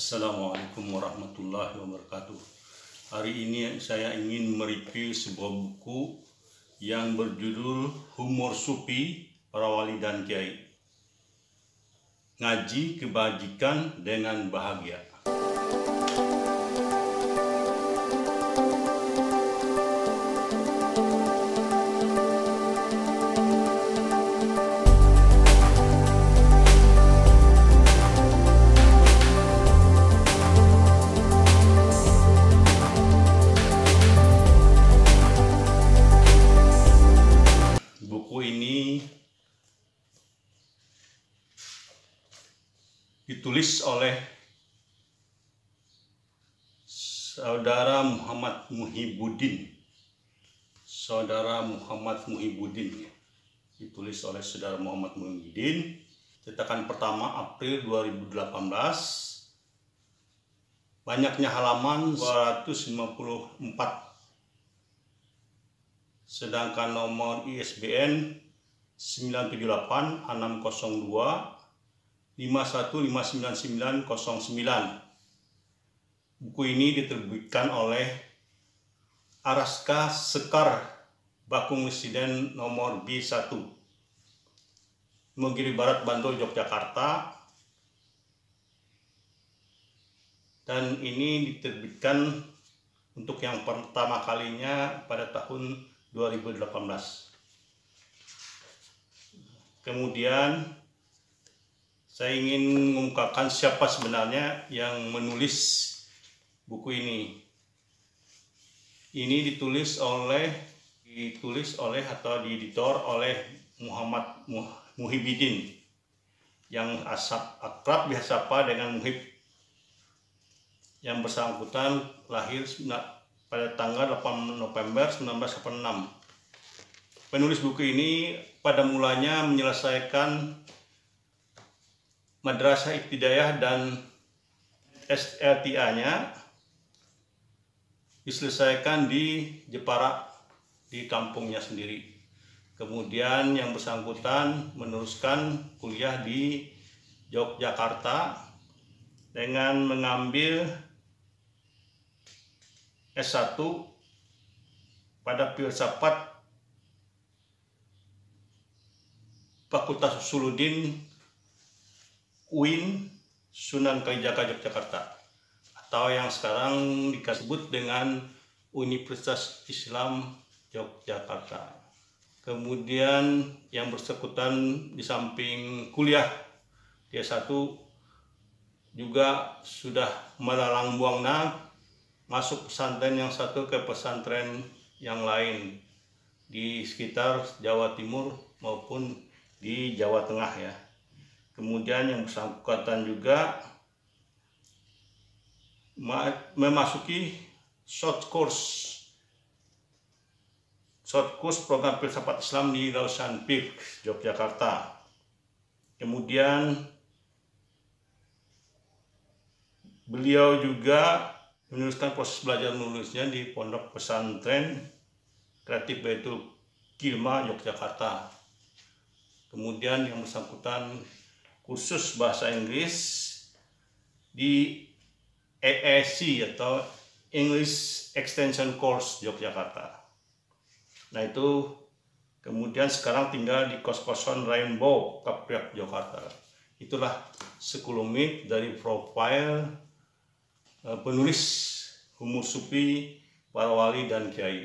Assalamualaikum warahmatullahi wabarakatuh. Hari ini saya ingin mereview sebuah buku yang berjudul Humor Sufi Para Wali dan Kiai. Ngaji Kebajikan dengan Bahagia. Buku ini ditulis oleh Saudara Muhammad Muhibbuddin. Ditulis oleh Saudara Muhammad Muhibbuddin. Cetakan pertama April 2018. Banyaknya halaman 254. Sedangkan nomor ISBN 978-602-51599909. Buku ini diterbitkan oleh Araska Sekar Bakung Residen nomor B1, Imogiri Barat, Bantul, Yogyakarta. Dan ini diterbitkan untuk yang pertama kalinya pada tahun 2018. Kemudian saya ingin mengungkapkan siapa sebenarnya yang menulis buku ini. Ini ditulis oleh atau dieditor oleh Muhammad Muhibbuddin, yang akrab disapa dengan Muhib. Yang bersangkutan lahir pada tanggal 8 November 1986. Penulis buku ini pada mulanya menyelesaikan Madrasah Ibtidaiyah dan SLTA-nya diselesaikan di Jepara, di kampungnya sendiri. Kemudian yang bersangkutan meneruskan kuliah di Yogyakarta dengan mengambil S1 pada filsafat Fakultas Usuluddin UIN Sunan Kalijaga, Yogyakarta, atau yang sekarang disebut dengan Universitas Islam Yogyakarta. Kemudian yang bersangkutan di samping kuliah D1 juga sudah melalang buana masuk pesantren yang satu ke pesantren yang lain di sekitar Jawa Timur maupun di Jawa Tengah ya. Kemudian yang bersangkutan juga memasuki short course program filsafat Islam di Lausan PIK Yogyakarta. Kemudian beliau juga meneruskan proses belajar menulisnya di Pondok Pesantren Kreatif Baitul Kilma, Yogyakarta. Kemudian yang bersangkutan kursus bahasa Inggris di EEC atau English Extension Course Yogyakarta. Nah itu, kemudian sekarang tinggal di kos-kosan Rainbow, Kapriak, Jakarta. Itulah sekelumit dari profil penulis Humor Sufi Para Wali dan Kiai.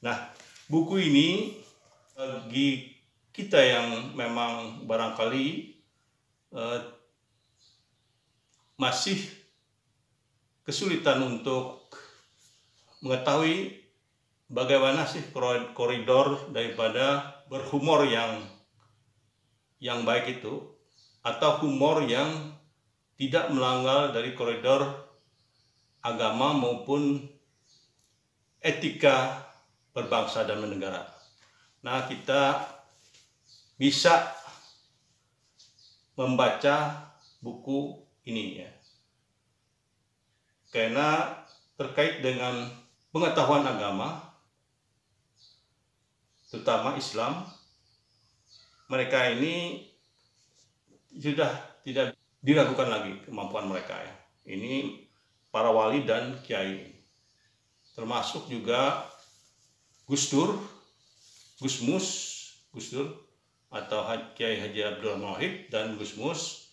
Nah, buku ini bagi kita yang memang barangkali masih kesulitan untuk mengetahui bagaimana sih koridor daripada berhumor yang baik itu, atau humor yang tidak melanggar dari koridor agama maupun etika berbangsa dan bernegara. Nah, kita bisa membaca buku ini ya, karena terkait dengan pengetahuan agama, terutama Islam. Mereka ini sudah tidak diragukan lagi kemampuan mereka ya. Ini para wali dan kiai, termasuk juga Gus Dur, Gus Dur atau Kiai Haji Abdul Wahid dan Gus Mus,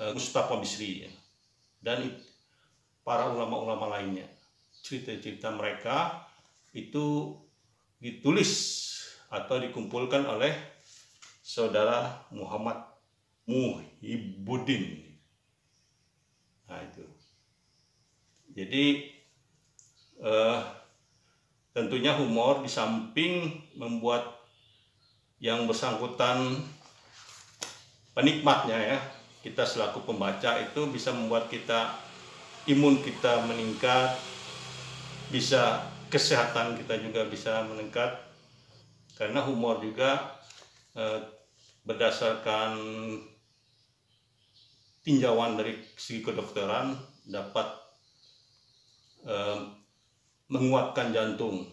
Mustafa Bisri ya. Dan para ulama-ulama lainnya. Cerita-cerita mereka itu ditulis atau dikumpulkan oleh saudara Muhammad Muhibbuddin. Nah itu. Jadi tentunya humor di samping membuat yang bersangkutan penikmatnya ya, kita selaku pembaca itu bisa membuat kita imun kita meningkat, bisa kesehatan kita juga bisa meningkat, karena humor juga berdasarkan tinjauan dari segi kedokteran dapat menguatkan jantung,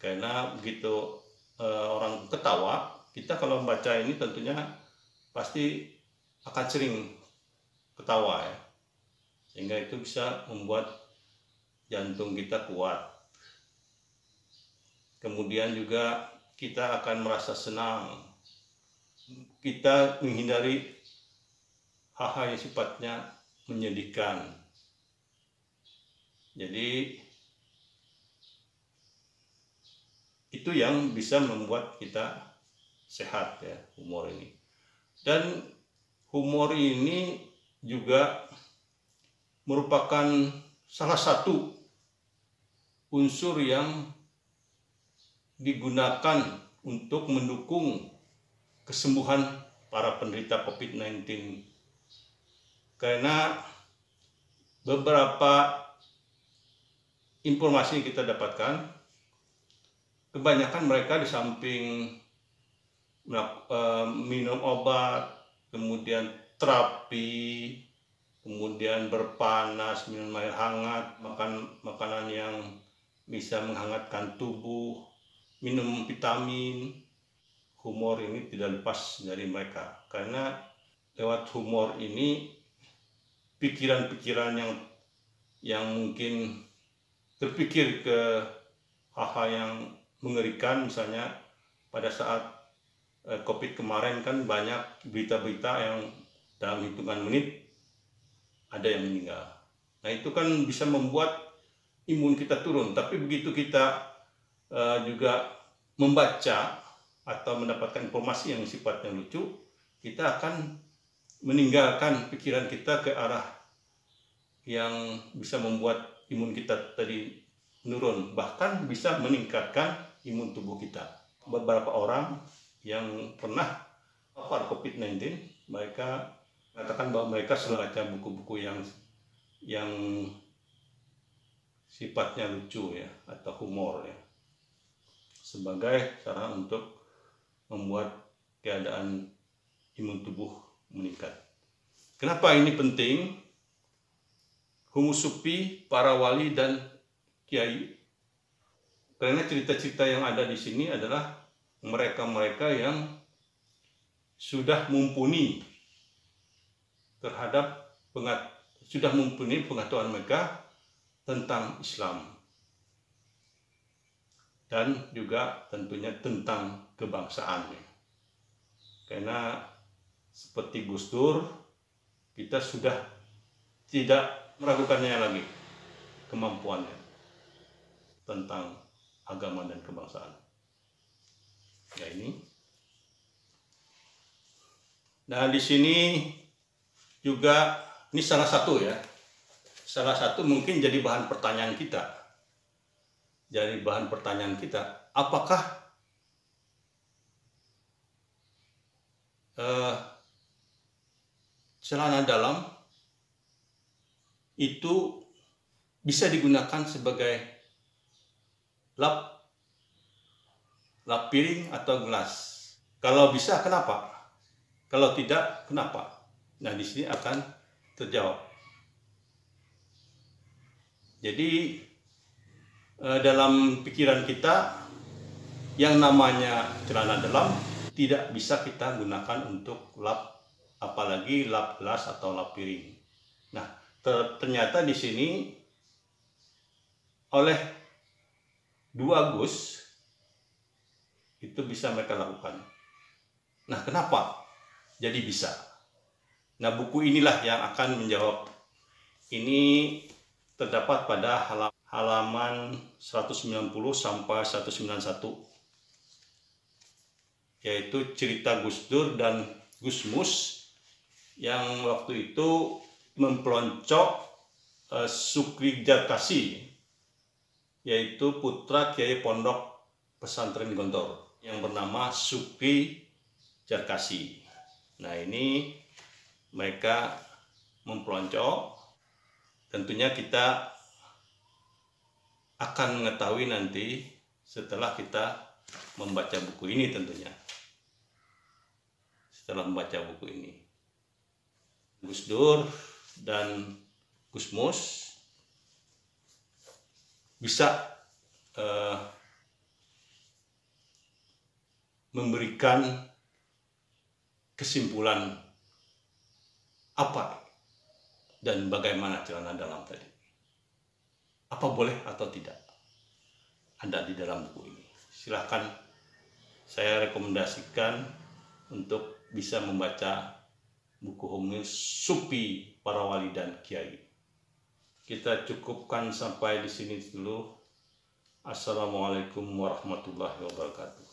karena begitu orang ketawa, kita kalau membaca ini tentunya pasti akan sering ketawa ya, sehingga itu bisa membuat jantung kita kuat. Kemudian juga kita akan merasa senang, kita menghindari hal-hal yang sifatnya menyedihkan. Jadi itu yang bisa membuat kita sehat ya, humor ini. Dan humor ini juga merupakan salah satu unsur yang digunakan untuk mendukung kesembuhan para penderita COVID-19. Karena beberapa informasi yang kita dapatkan, kebanyakan mereka di samping minum obat, kemudian terapi, kemudian berpanas, minum air hangat, makan makanan yang bisa menghangatkan tubuh, minum vitamin, humor ini tidak lepas dari mereka. Karena lewat humor ini pikiran-pikiran yang mungkin terpikir ke hal-hal yang mengerikan, misalnya pada saat COVID kemarin kan banyak berita-berita yang dalam hitungan menit ada yang meninggal. Nah itu kan bisa membuat imun kita turun. Tapi begitu kita juga membaca atau mendapatkan informasi yang sifatnya lucu, kita akan meninggalkan pikiran kita ke arah yang bisa membuat imun kita tadi menurun, bahkan bisa meningkatkan imun tubuh kita. Beberapa orang yang pernah terpapar COVID-19, mereka mengatakan bahwa mereka sudah baca buku-buku yang sifatnya lucu ya, atau humor ya, sebagai cara untuk membuat keadaan imun tubuh meningkat. Kenapa ini penting? Humus sufi, para wali dan kiai, karena cerita-cerita yang ada di sini adalah mereka-mereka yang sudah mumpuni sudah mumpuni pengetahuan mereka tentang Islam dan juga tentunya tentang kebangsaan. Karena seperti Gus Dur, kita sudah tidak meragukannya lagi kemampuannya tentang agama dan kebangsaan. Ya ini. Nah di sini juga ini salah satu ya, salah satu mungkin jadi bahan pertanyaan kita. Jadi bahan pertanyaan kita, apakah celana dalam itu bisa digunakan sebagai lap piring atau gelas? Kalau bisa, kenapa? Kalau tidak, kenapa? Nah, di sini akan terjawab. Jadi dalam pikiran kita yang namanya celana dalam tidak bisa kita gunakan untuk lap apalagi lap gelas atau lap piring. Nah, ternyata di sini oleh 2 gus itu bisa mereka lakukan. Nah, kenapa jadi bisa? Nah, buku inilah yang akan menjawab. Ini terdapat pada halaman 190 sampai 191, yaitu cerita Gus Dur dan Gus Mus yang waktu itu mempelonco Sukri Jarkasi, yaitu putra Kiai Pondok Pesantren Gontor yang bernama Sukri Jarkasi. Nah, ini mereka mempelonco. Tentunya kita akan mengetahui nanti setelah kita membaca buku ini tentunya. Setelah membaca buku ini, Gus Dur dan Gus Mus bisa memberikan kesimpulan apa dan bagaimana celana dalam tadi. Apa boleh atau tidak ada di dalam buku ini. Silahkan, saya rekomendasikan untuk bisa membaca buku Homil Supi Para Wali dan Kiai. Kita cukupkan sampai di sini dulu. Assalamualaikum warahmatullahi wabarakatuh.